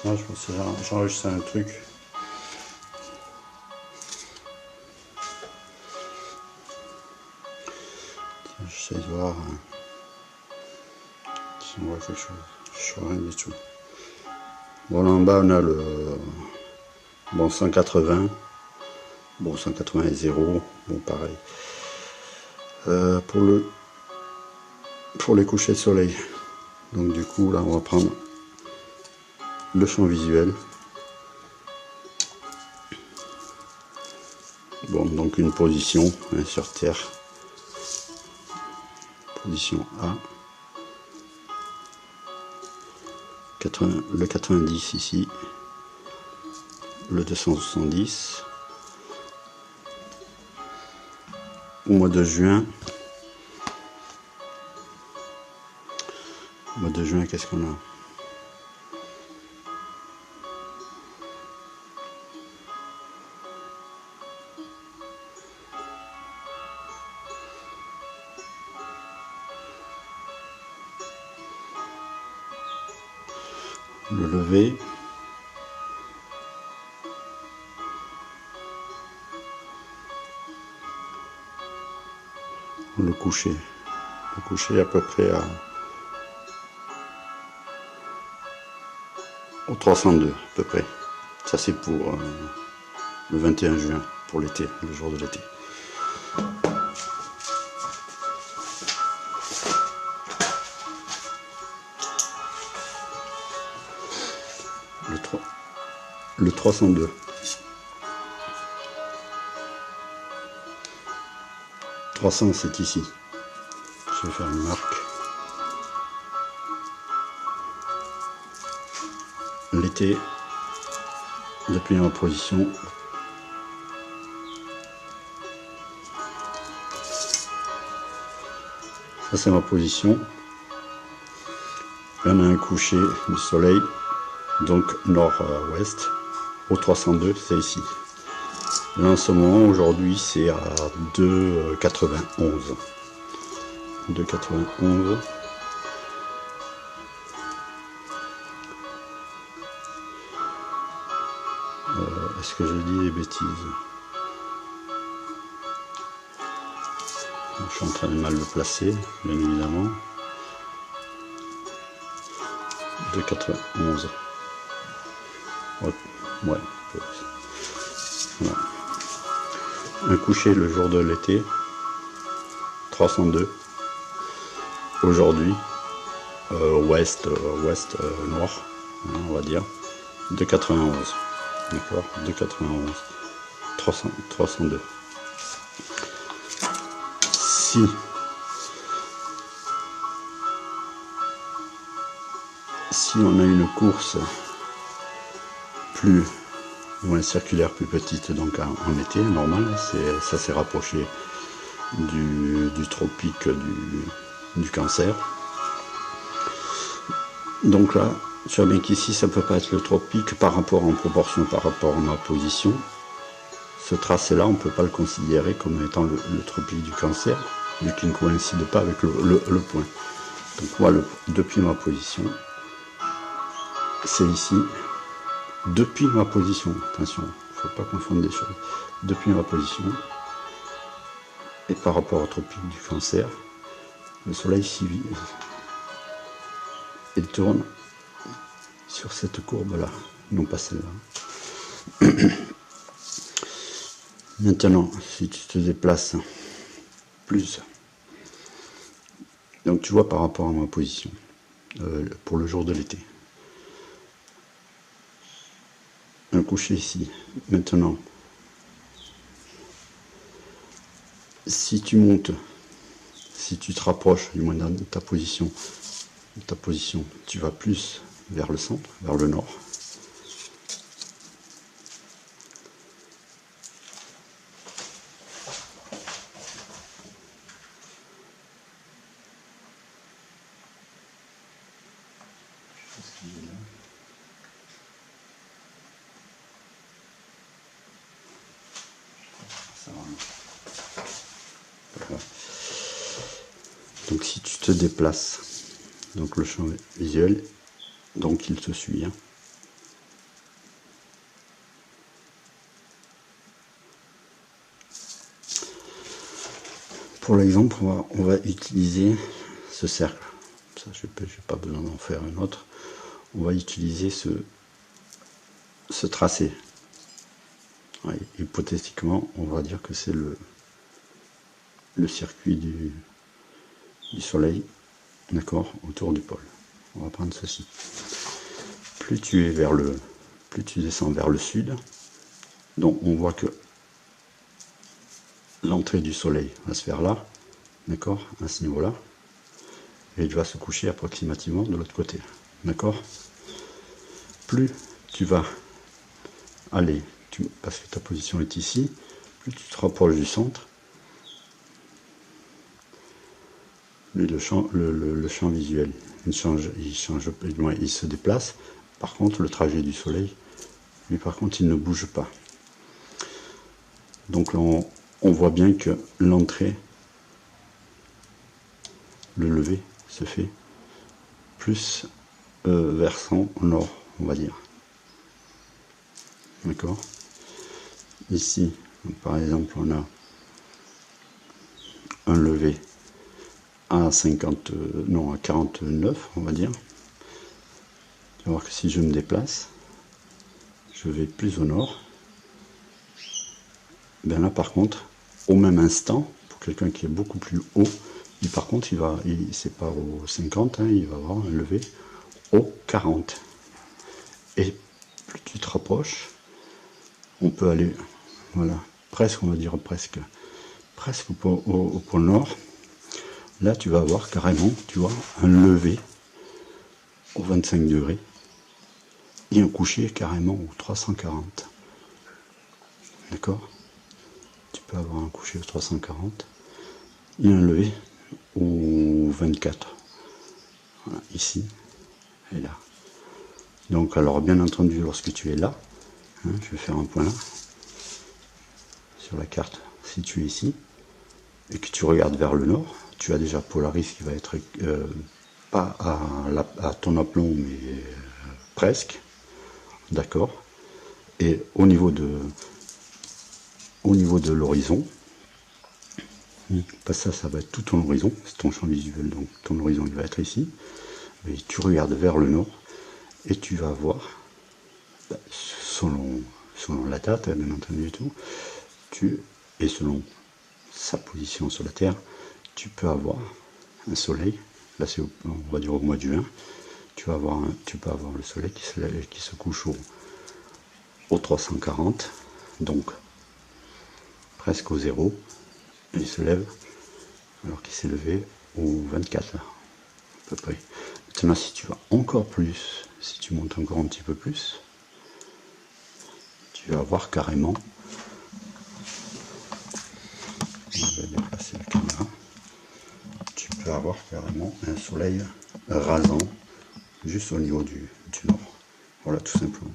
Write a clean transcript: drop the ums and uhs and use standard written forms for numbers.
Là, je pense que j'enregistre un truc. J'essaie de voir si on voit quelque chose. Je vois rien du tout. Bon, là en bas, on a le 180. Bon, 180 et 0. Bon, pareil. Pour les couchers de soleil. Donc du coup, là, on va prendre le champ visuel. Bon, donc une position sur Terre. Position A. Le 90 ici. Le 270. Au mois de juin. Au mois de juin, qu'est-ce qu'on a? Le lever. Le coucher. Le coucher à peu près au 302 à peu près. Ça c'est pour le 21 juin, pour l'été, le jour de l'été. Le 302. 300 c'est ici. Je vais faire une marque. L'été, depuis ma position. Ça c'est ma position. Là on a un coucher du soleil, donc nord-ouest, au 302, c'est ici. Là en ce moment, aujourd'hui, c'est à 2,91. 2,91. Est-ce que je dis des bêtises? Je suis en train de mal le placer, bien évidemment. 2,91. Ouais. Voilà. Un coucher le jour de l'été, 302. Aujourd'hui, ouest nord, on va dire, 2,91. D'accord, 2,91. 302. Si on a une course plus circulaire, plus petite, donc en été, normal, ça s'est rapproché du tropique du Cancer. Donc là, tu vois bien qu'ici, ça ne peut pas être le tropique en proportion par rapport à ma position. Ce tracé-là, on ne peut pas le considérer comme étant le tropique du Cancer, vu qu'il ne coïncide pas avec le point. Donc moi, depuis ma position, c'est ici. Depuis ma position, attention, il ne faut pas confondre les choses. Depuis ma position, et par rapport au tropique du Cancer, le soleil civil, il tourne sur cette courbe-là, non pas celle-là. Maintenant, si tu te déplaces plus, donc tu vois par rapport à ma position, pour le jour de l'été. Un coucher ici. Maintenant, si tu montes, si tu te rapproches du moins de ta position, tu vas plus vers le centre, vers le nord. Donc si tu te déplaces, donc le champ visuel, donc il te suit. Hein. pour l'exemple, on va utiliser ce cercle. Ça, je n'ai pas besoin d'en faire un autre. On va utiliser ce tracé. Ouais, hypothétiquement, on va dire que c'est le circuit du Soleil, d'accord, autour du pôle. On va prendre ceci. Plus tu descends vers le sud, donc on voit que l'entrée du Soleil va se faire là, d'accord, à ce niveau-là, et il va se coucher approximativement de l'autre côté, d'accord. Plus tu vas aller, parce que ta position est ici, plus tu te rapproches du centre, le champ visuel il se déplace. Par contre, le trajet du Soleil, lui par contre, il ne bouge pas. Donc là, on voit bien que l'entrée, le lever se fait plus versant nord, on va dire. D'accord. Ici, par exemple, on a un lever à 49, on va dire. Tu vas voir que si je me déplace, je vais plus au nord. Ben là, par contre, au même instant, pour quelqu'un qui est beaucoup plus haut, par contre, c'est pas au 50, hein, il va avoir un lever au 40. Et plus tu te rapproches, on peut aller, voilà, presque, on va dire presque au pôle nord. Là, tu vas avoir carrément, tu vois, un lever au 25 degrés et un coucher carrément au 340. D'accord? Tu peux avoir un coucher au 340 et un lever au 24. Voilà, ici et là. Donc, alors, bien entendu, lorsque tu es là, hein, je vais faire un point là, sur la carte, si tu es ici, et que tu regardes vers le nord, tu as déjà Polaris qui va être pas à ton aplomb, mais presque, d'accord. Et au niveau de l'horizon, ça va être tout ton horizon, c'est ton champ visuel, donc ton horizon il va être ici. Et tu regardes vers le nord et tu vas voir, selon la date, bien entendu et tout, et selon sa position sur la Terre, tu peux avoir un soleil. Là, c'est on va dire au mois de juin. Tu peux avoir le soleil qui se couche au 340, donc presque au zéro, et il se lève alors qu'il s'est levé au 24 là, à peu près. Maintenant, si tu vas encore plus, si tu montes encore un petit peu plus, tu vas voir carrément. Je vais déplacer la caméra. Tu peux avoir carrément un soleil rasant juste au niveau du nord. Voilà, tout simplement.